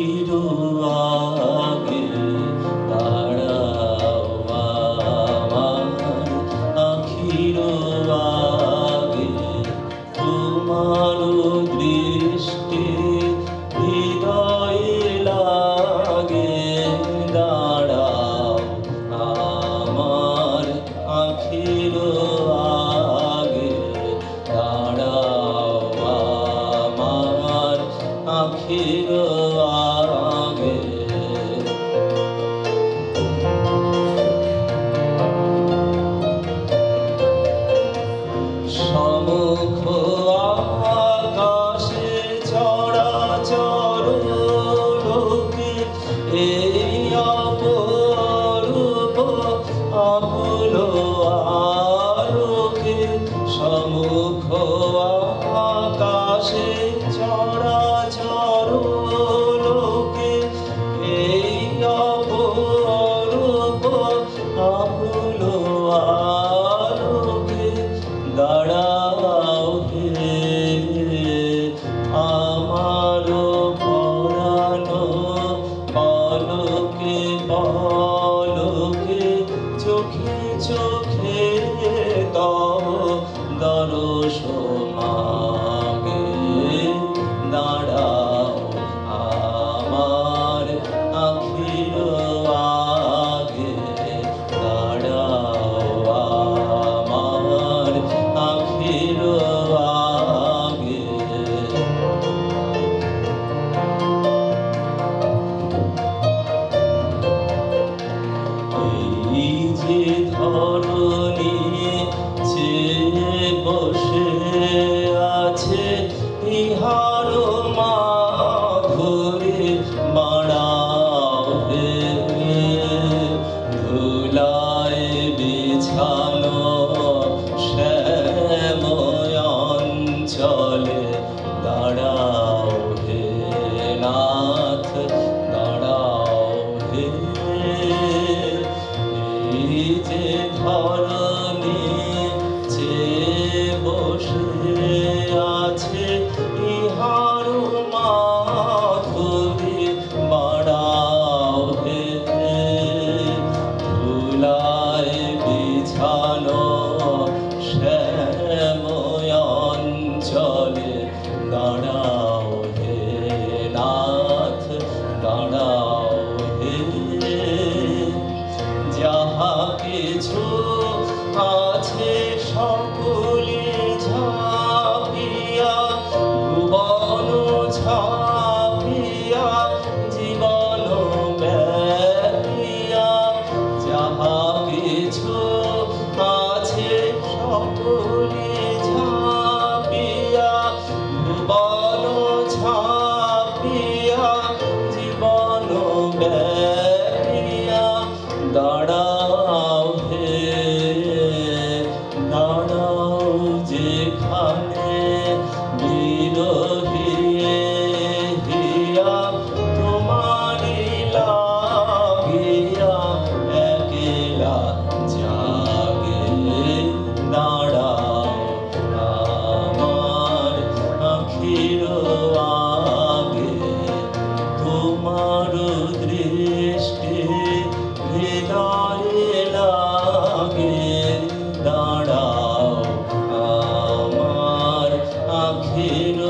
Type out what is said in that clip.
আখির আগে দাঁড়াও আমার আখির আগে তোমার দৃষ্টি হৃদয়ে লাগে দাঁড়াও আমার আখির আগে দাঁড়াও আমার আখির আগে সমুখ আকাশে চরাচর লোকে এই অপরূপ আকুল আলোকে সমুখ আকাশে চরাচর লোকে এই অপরূপ আকুল আলোকে দাঁড়াও হে আমার পরানো পলকে পলকে চোখে চোখে তব দর্শন মাগে দাঁড়াও আমার আখির আগে দাঁড়াও আমার আখির আগে এই যে ধরণী চেয়ে বসে আছে ইহার মাধুরী বাড়াও হে ধুলায় বিছানো শ্যাম অঞ্চলে দাঁড়াও হে নাথ দাঁড়াও হে এই যে ধরণী চেয়ে বসে আছে ইহার মাধুরী বাড়াও হে ধুলায় বিছানো শ্যাম অঞ্চলে দাঁড়াও হে নাথ দাঁড়াও হে যাহা কিছু আছে সকলে ঝাঁপিয়া ভুবন ছাপিয়া জীবন ব্যাপিয়া যাহা কিছু আছে সকলে ঝাঁপিয়া ভুবন ছাপিয়া জীবন ব্যাপিয়া দাঁড়াও হে দাঁড়াও যেখানে বিরহী হিয়া তোমারি লাগিয়া একলা জাগে দাঁড়াও আমার আখির আগে তোমার দৃষ্টি হৃদয়ে লাগে দাঁড়াও আমার আখির